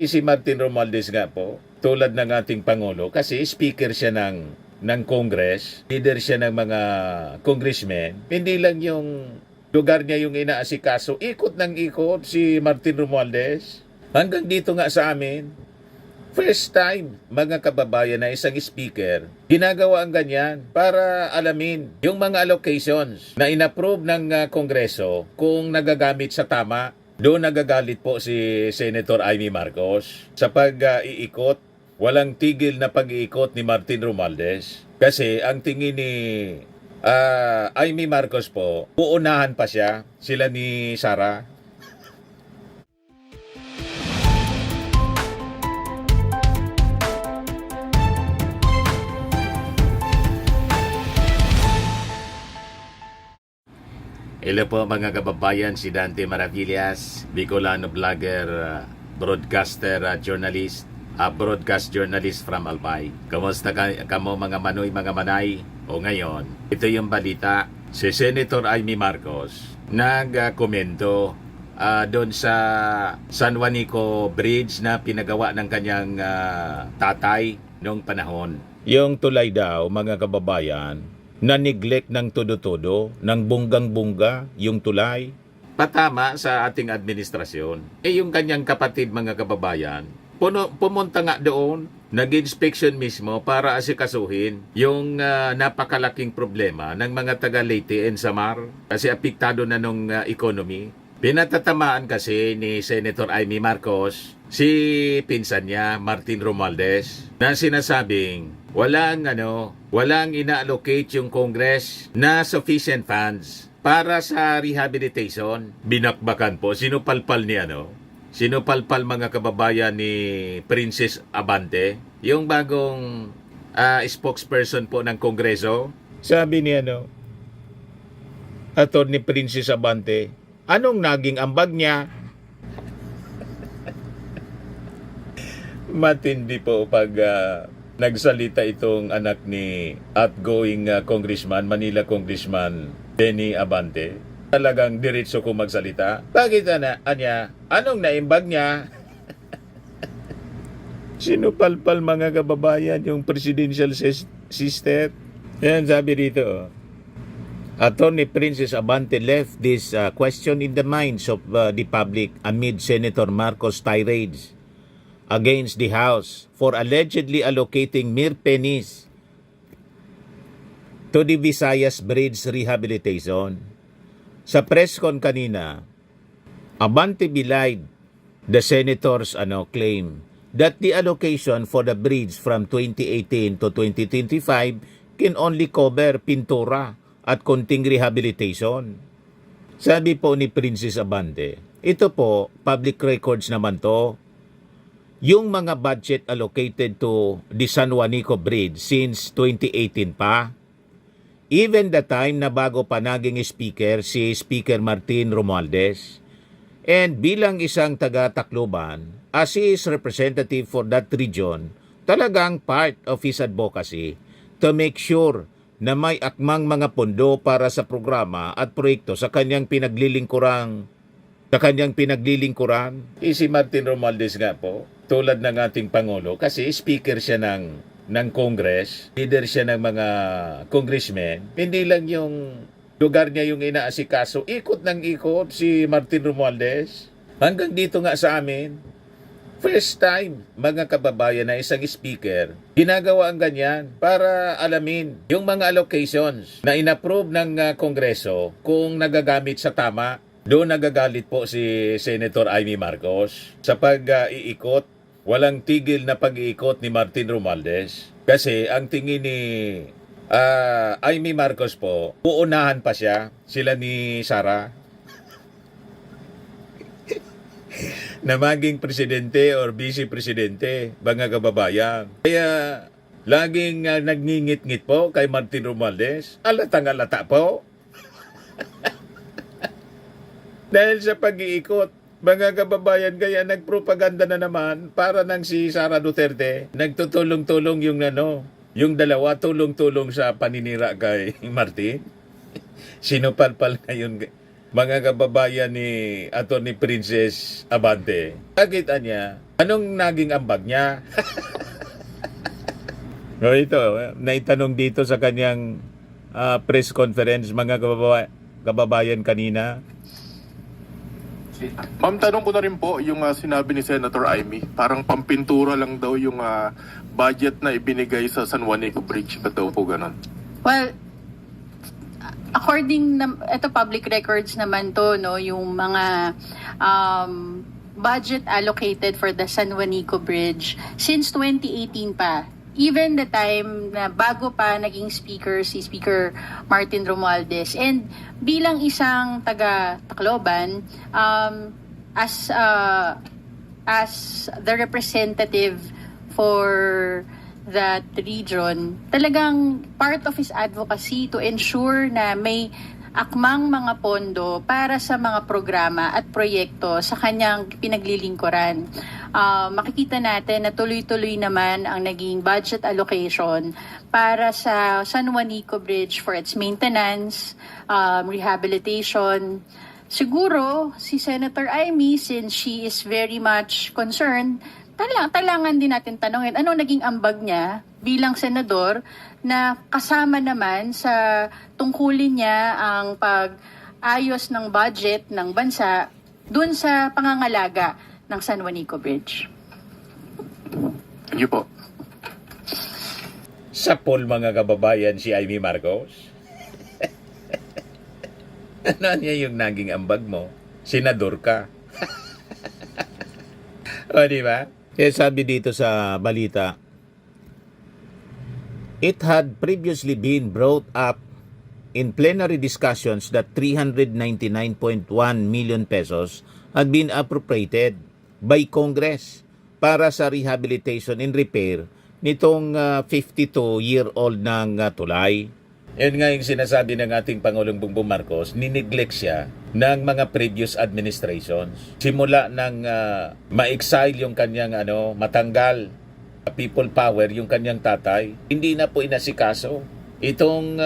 Si Martin Romualdez nga po, tulad ng ating Pangulo, kasi speaker siya ng Congress, leader siya ng mga congressmen, hindi lang yung lugar niya yung inaasikaso, ikot ng ikot si Martin Romualdez. Hanggang dito nga sa amin, first time, mga kababayan, na isang speaker, ginagawa ang ganyan para alamin yung mga allocations na inapprove ng Kongreso kung nagagamit sa tama. Doon nagagalit po si Senator Amy Marcos sa pag-iikot, walang tigil na pag-iikot ni Martin Romualdez. Kasi ang tingin ni Amy Marcos po, uunahan pa siya, sila ni Sara. Hello po mga kababayan, si Dante Maravillas, Bicolano vlogger, broadcaster, journalist, broadcast journalist from Albay. Kamusta kamo mga manoy, mga manay? O ngayon, ito yung balita. Si Senator Amy Marcos nag-komento doon sa San Juanico Bridge na pinagawa ng kanyang tatay noong panahon. Yung tulay daw, mga kababayan, na neglect ng todo-todo, ng bunggang-bungga, yung tulay. Patama sa ating administrasyon. Yung kanyang kapatid, mga kababayan, pumunta nga doon, nag-inspection mismo para asikasuhin yung napakalaking problema ng mga taga Leyte and Samar kasi apektado na nung economy. Pinatatamaan kasi ni Senator Amy Marcos si pinsan niya, Martin Romualdez, na sinasabing walang ina-allocate yung Congress na sufficient funds para sa rehabilitation. Binakbakan po, sinupalpal mga kababayan ni Princess Abante, yung bagong spokesperson po ng Kongreso. Sabi ni Attorney Princess Abante, anong naging ambag niya? Matindi po pag nagsalita itong anak ni outgoing congressman, Manila Congressman Benny Abante. Talagang diretso ko magsalita. Bakit anong naimbag niya? Sinupalpal mga kababayan yung presidential sister. Yan sabi dito. Attorney Princess Abante left this question in the minds of the public amid Senator Marcos' tirades against the House for allegedly allocating mere pennies to the Visayas Bridge rehabilitation. Sa press con kanina, Abante belied the senator's claim that the allocation for the bridge from 2018 to 2025 can only cover pintura at konting rehabilitation. Sabi po ni Princess Abante, ito po, public records naman to, yung mga budget allocated to the San Juanico Bridge since 2018 pa, even the time na bago pa naging speaker si Speaker Martin Romualdez. And bilang isang taga-Tacloban, as his representative for that region, talagang part of his advocacy to make sure na may akmang mga pondo para sa programa at proyekto sa kanyang pinaglilingkuran. Si Martin Romualdez nga po, tulad ng ating Pangulo, kasi speaker siya ng Congress, leader siya ng mga congressmen, hindi lang yung lugar niya yung inaasikaso, ikot ng ikot si Martin Romualdez. Hanggang dito nga sa amin, first time, mga kababayan, na isang speaker, ginagawa ang ganyan para alamin yung mga allocations na inapprove ng Kongreso kung nagagamit sa tama. Doon nagagalit po si Senator Amy Marcos sa pag-iikot, walang tigil na pag-iikot ni Martin Romualdez. Kasi ang tingin ni Amy Marcos po, uunahan pa siya, sila ni Sara, na maging presidente or vice-presidente, mga kababayan. Kaya laging nagngingit-ngit po kay Martin Romualdez. Alatang-alata po. Dahil sa pag-iikot, mga kababayan, kaya nagpropaganda na naman para nang si Sara Duterte. Nagtutulong-tulong yung dalawa, tulong-tulong sa paninira kay Martin. Sinupalpal na yun, mga kababayan ni Attorney Princess Abante. Bakit Anong naging ambag niya? O ito, naitanong dito sa kanyang press conference, mga kababayan kanina. Ma'am, tanong ko na rin po yung sinabi ni Senator Amy. Parang pampintura lang daw yung budget na ibinigay sa San Juanico Bridge. Ba't daw po ganon? Well, according na ito public records naman to, no, yung mga budget allocated for the San Juanico Bridge since 2018 pa. Even the time na bago pa naging speaker si Speaker Martin Romualdez, and bilang isang taga Tacloban, as the representative for that region, talagang part of his advocacy to ensure na may akmang mga pondo para sa mga programa at proyekto sa kanyang pinaglilingkuran. Makikita natin na tuloy-tuloy naman ang naging budget allocation para sa San Juanico Bridge for its maintenance, rehabilitation. Siguro, si Senator Amy, since she is very much concerned, talangan din natin tanongin anong naging ambag niya bilang senador na kasama naman sa tungkulin niya ang pag-ayos ng budget ng bansa dun sa pangangalaga ng San Juanico Bridge. Thank you po. Sa poll, mga kababayan, si Amy Marcos. Ano niya yung naging ambag mo? Senador ka. O, di ba? Kaya sabi dito sa balita, it had previously been brought up in plenary discussions that 399.1 million pesos had been appropriated by Congress para sa rehabilitation and repair nitong 52-year-old ng tulay. Yan nga yung sinasabi ng ating Pangulong Bongbong Marcos, nineglect siya ng mga previous administrations. Simula ng ma-exile yung kanyang matanggal people power yung kanyang tatay, hindi na po inasikaso itong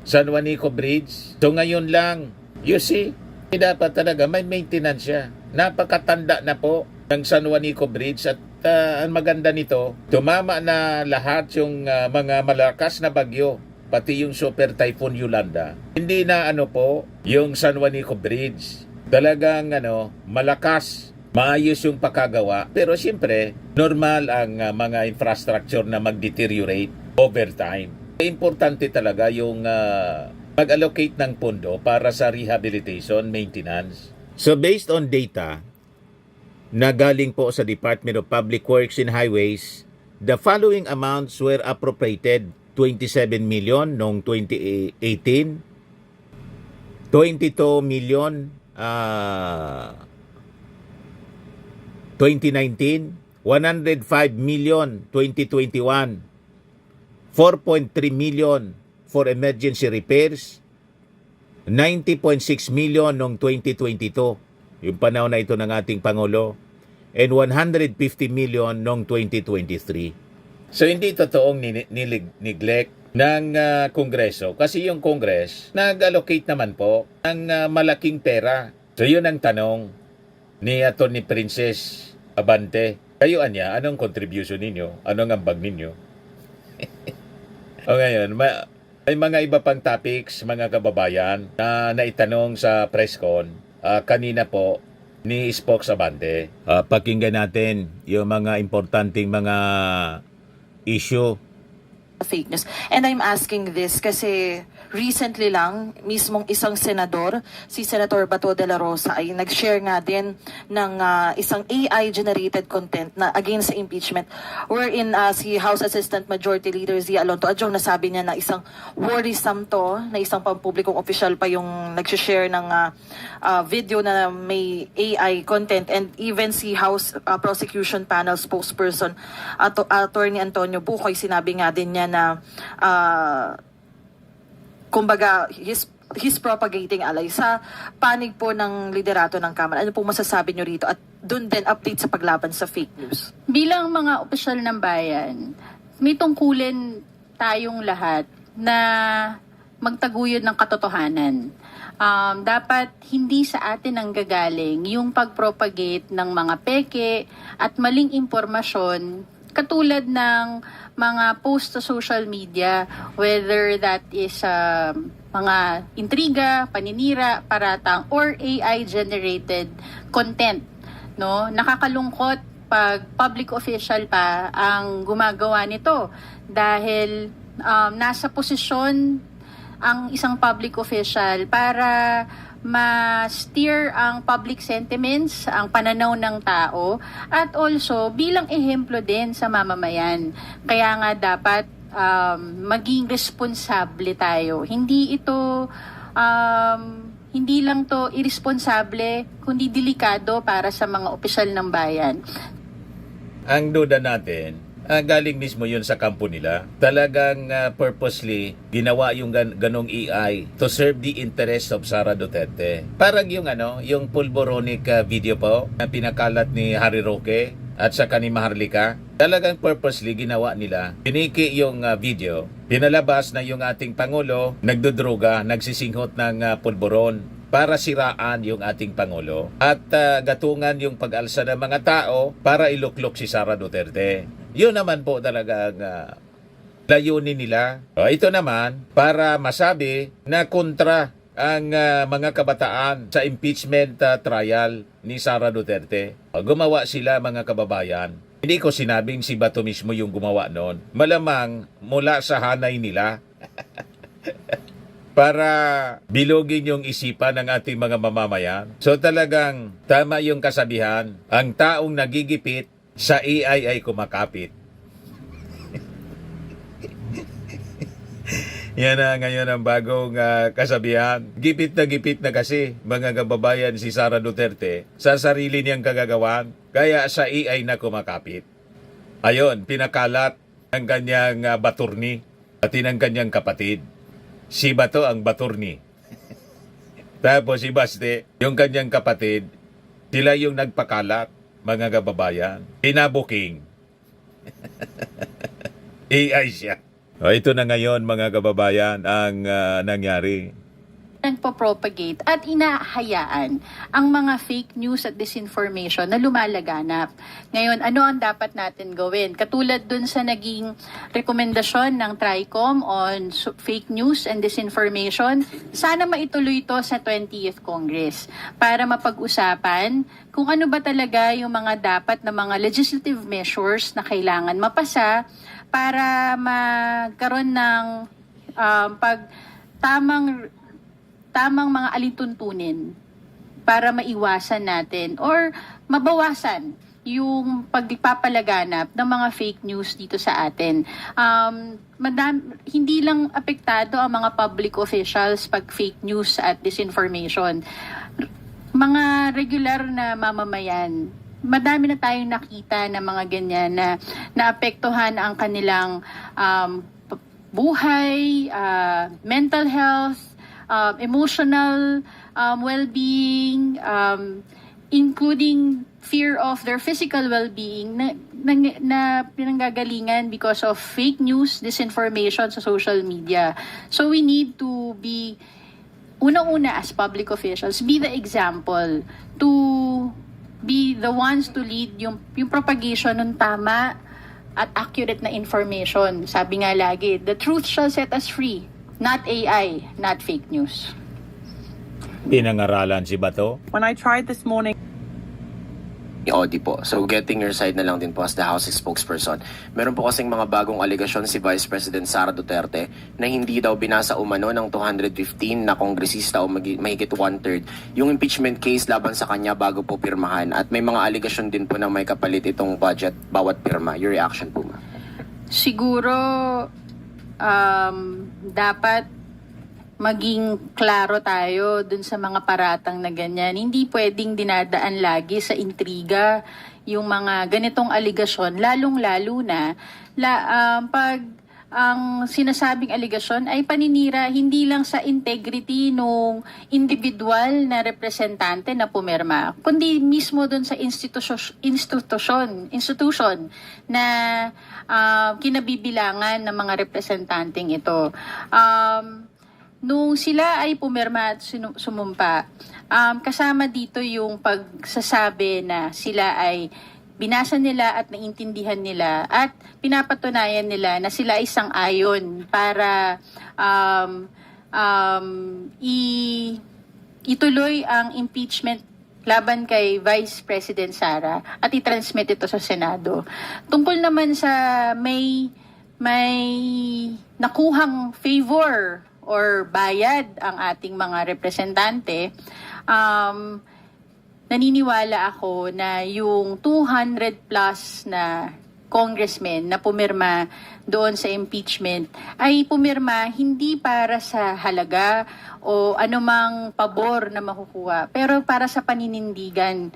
San Juanico Bridge. So ngayon lang, you see, dapat talaga may maintenance siya. Napakatanda na po ng San Juanico Bridge at ang maganda nito, tumama na lahat yung mga malakas na bagyo, pati yung Super Typhoon Yolanda. Hindi na po yung San Juanico Bridge. Talagang malakas, maayos yung pagkagawa, pero siyempre, normal ang mga infrastructure na mag-deteriorate over time. Importante talaga yung mag-allocate ng pondo para sa rehabilitation, maintenance. So based on data na galing po sa Department of Public Works and Highways, the following amounts were appropriated: 27 million noong 2018, 22 million 2019, 105 million 2021, 4.3 million for emergency repairs, 90.6 million noong 2022, yung panahon na ito ng ating Pangulo, and 150 million noong 2023. So hindi totoong neglect ng Kongreso kasi yung Congress nag-allocate naman po ng malaking pera. So yun ang tanong ni Atty. Princess Abante. Kayo anya, anong contribution ninyo? Anong ambag ninyo? O ngayon, may mga iba pang topics, mga kababayan, na naitanong sa presscon kanina po ni Spokes Abante. Pakinggan natin yung mga importanteng mga issue. Fake news. And I'm asking this kasi recently lang, mismong isang senador, si Senator Bato de la Rosa, ay nag-share nga din ng isang AI-generated content na against sa impeachment, wherein si House Assistant Majority Leader Zia Alonto Adjong nasabi niya na isang worrisome to, na isang pampublikong official pa yung nag-share ng video na may AI content, and even si House Prosecution Panel spokesperson Attorney Antonio Bucoy, sinabi nga din niya na kumbaga he's propagating alay sa panig po ng liderato ng Kamara. Ano po masasabi nyo rito? At dun din update sa paglaban sa fake news. Bilang mga opisyal ng bayan, may tungkulin tayong lahat na magtaguyod ng katotohanan. dapat hindi sa atin ang gagaling yung pagpropagate ng mga peke at maling impormasyon katulad ng mga post sa social media, whether that is mga intriga, paninira, paratang, or AI-generated content. No? Nakakalungkot pag public official pa ang gumagawa nito dahil nasa posisyon ang isang public official para ma-steer ang public sentiments, ang pananaw ng tao, at also bilang ehemplo din sa mamamayan. Kaya nga dapat maging responsable tayo. Hindi lang to irresponsable, kundi delikado para sa mga opisyal ng bayan. Ang duda natin, galing mismo yun sa kampo nila. Talagang purposely ginawa yung ganong AI to serve the interest of Sara Duterte. Parang yung pulboronic video po na pinakalat ni Harry Roque at saka ni Maharlika. Talagang purposely ginawa nila. Piniki yung video, pinalabas na yung ating Pangulo nagdudruga, nagsisinghot ng pulboron para siraan yung ating Pangulo at gatungan yung pag-alsa ng mga tao para iluklok si Sara Duterte. Yun naman po talaga ang layunin nila. Ito naman para masabi na kontra ang mga kabataan sa impeachment trial ni Sara Duterte. Gumawa sila, mga kababayan. Hindi ko sinabing si Bato mismo yung gumawa noon. Malamang mula sa hanay nila para bilogin yung isipan ng ating mga mamamayan. So talagang tama yung kasabihan, ang taong nagigipit sa AI ay kumakapit. Yan na ngayon ang bagong kasabihan. Gipit na kasi, mga kababayan, si Sara Duterte sa sarili niyang kagagawan, kaya sa AI na kumakapit. Ayon, pinakalat ang kanyang baturni at ng kanyang kapatid. Si Bato ang baturni. Tapos si Baste, yung kanyang kapatid, sila yung nagpakalat, mga kababayan. Pinabuking. AI siya. Ito na ngayon, mga kababayan, ang nangyari. Nagpo-propagate at inahayaan ang mga fake news at disinformation na lumalaganap. Ngayon, ano ang dapat natin gawin? Katulad dun sa naging rekomendasyon ng TRICOM on fake news and disinformation, sana maituloy ito sa 20th Congress para mapag-usapan kung ano ba talaga yung mga dapat na mga legislative measures na kailangan mapasa para magkaroon ng tamang mga alituntunin para maiwasan natin or mabawasan yung pagpapalaganap ng mga fake news dito sa atin. Hindi lang apektado ang mga public officials pag fake news at disinformation. Mga regular na mamamayan, madami na tayong nakita na mga ganyan na naapektuhan ang kanilang buhay, mental health, emotional well-being, including fear of their physical well-being na pinanggagalingan because of fake news, disinformation sa social media. So we need to be, unang-una as public officials, be the example to be the ones to lead yung propagation ng tama at accurate na information. Sabi nga lagi, the truth shall set us free. Not AI, not fake news. Pinangaralan si Bato. When I tried this morning, Audi po. So getting your side na lang din po as the House spokesperson. Meron po kasing mga bagong aligasyon si Vice President Sara Duterte na hindi daw binasa umano ng 215 na kongresista o mahigit 1/3 yung impeachment case laban sa kanya bago po pirmahan. At may mga aligasyon din po na may kapalit itong budget bawat pirma. Your reaction po, ma'am? Siguro dapat maging klaro tayo dun sa mga paratang na ganyan. Hindi pwedeng dinadaan lagi sa intriga yung mga ganitong aligasyon, lalong-lalo na pag ang sinasabing aligasyon ay paninira hindi lang sa integrity nung individual na representante na pumirma, kundi mismo dun sa institution na kinabibilangan ng mga representanteng ito. nung sila ay pumirma at sumumpa, kasama dito yung pagsasabi na sila ay binasa nila at naintindihan nila at pinapatunayan nila na sila ay sang-ayon para ituloy ang impeachment laban kay Vice President Sara at i-transmit ito sa Senado. Tungkol naman sa may nakuhang favor or bayad ang ating mga representante, naniniwala ako na yung 200 plus na congressmen na pumirma doon sa impeachment ay pumirma hindi para sa halaga o anumang pabor na makukuha, pero para sa paninindigan,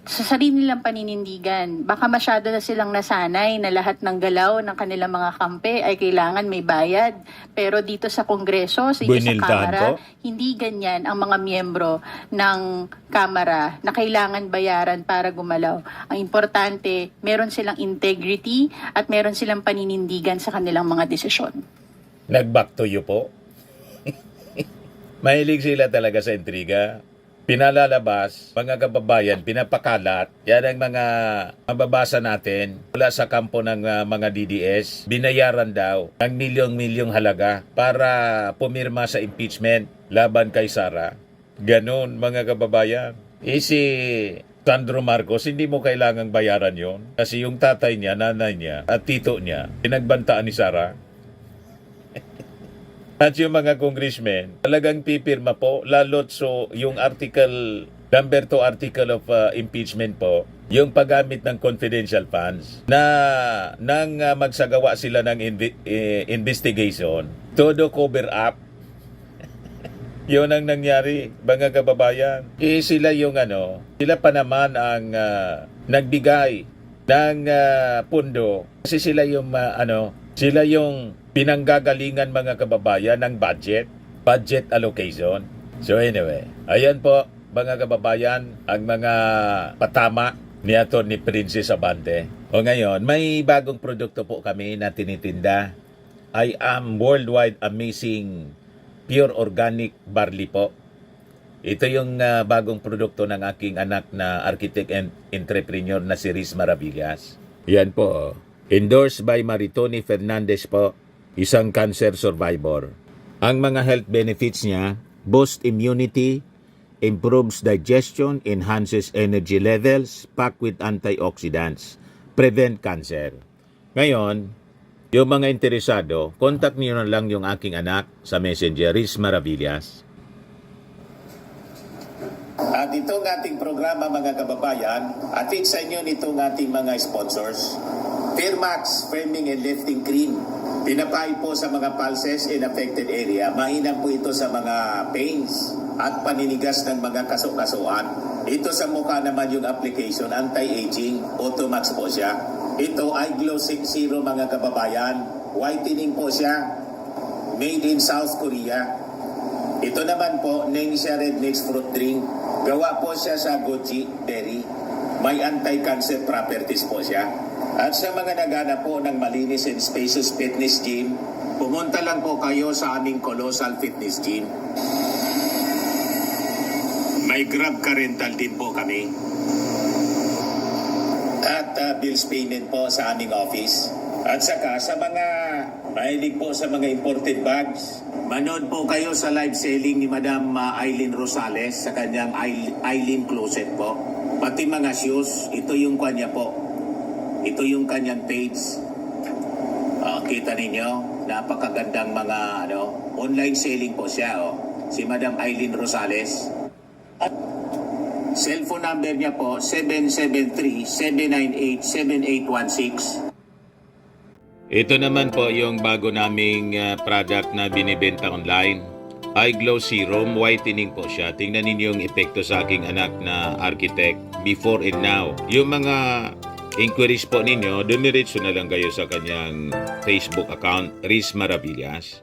sa sarili nilang paninindigan. Baka masyado na silang nasanay na lahat ng galaw ng kanilang mga kampe ay kailangan may bayad. Pero dito sa Kongreso, sa Buenildahan Kamara, po. hindi ganyan ang mga miyembro ng Kamara na kailangan bayaran para gumalaw. Ang importante, meron silang integrity at meron silang paninindigan sa kanilang mga desisyon. Nag-back to you po. Mahilig sila talaga sa intriga. Pinalalabas, mga kababayan, pinapakalat. Yan ang mga mababasa natin mula sa kampo ng mga DDS. Binayaran daw ng milyong-milyong halaga para pumirma sa impeachment laban kay Sara. Ganon, mga kababayan. Si Sandro Marcos, hindi mo kailangang bayaran yon. Kasi yung tatay niya, nanay niya, at tito niya, pinagbantaan ni Sara. At yung mga congressmen, talagang pipirma po, lalo't so yung article, number 2 article of impeachment po, yung paggamit ng confidential funds na nang magsagawa sila ng investigation, todo cover up. Yun ang nangyari, mga kababayan. Sila yung sila pa naman ang nagbigay ng pundo kasi sila yung sila yung pinanggagalingan mga kababayan ng budget allocation. So anyway, ayan po mga kababayan ang mga patama ni Atty. Princess Abante. O ngayon, may bagong produkto po kami na tinitinda. I am worldwide amazing pure organic barley po. Ito yung bagong produkto ng aking anak na architect and entrepreneur na si Riz Maravillas. Yan po. Endorsed by Maritoni Fernandez po, isang cancer survivor. Ang mga health benefits niya, boost immunity, improves digestion, enhances energy levels, packed with antioxidants, prevent cancer. Ngayon, yung mga interesado, contact niyo na lang yung aking anak sa Messenger, Riz Maravillas. At itong ating programa mga kababayan, atid sa inyo nitong ating mga sponsors. Firmax Firming and Lifting Cream. Pinapay po sa mga pulses in affected area. Mainam po ito sa mga pains at paninigas ng mga kaso-kasuan. Ito sa mukha naman yung application, anti-aging, Automax po siya. Ito ay Glow 60 mga kababayan. Whitening po siya. Made in South Korea. Ito naman po, Nengxia Red Mix Fruit Drink. Gawa po siya sa goji berry. May anti-cancer properties po siya. At sa mga naghanap po ng malinis and spacious fitness gym, pumunta lang po kayo sa aming Colossal Fitness Gym. May Grab ka rental din po kami. At bills payment po sa aming office. At saka sa mga mahilig po sa mga imported bags, manood po kayo sa live selling ni Madam Aileen Rosales sa kanyang Aileen Closet po. Pati mga shoes, ito yung kanya po. Ito yung kanyang page. Kita ninyo, napakagandang mga online selling po siya. Si Madam Aileen Rosales. At cellphone number niya po, 773-798-7816. Ito naman po yung bago naming product na binibenta online. Eye Glow Serum, whitening po siya. Tingnan ninyo yung epekto sa aking anak na architect before and now. Yung mga inquiries po ninyo, dumiretso na lang kayo sa kanyang Facebook account, Riz Maravillas.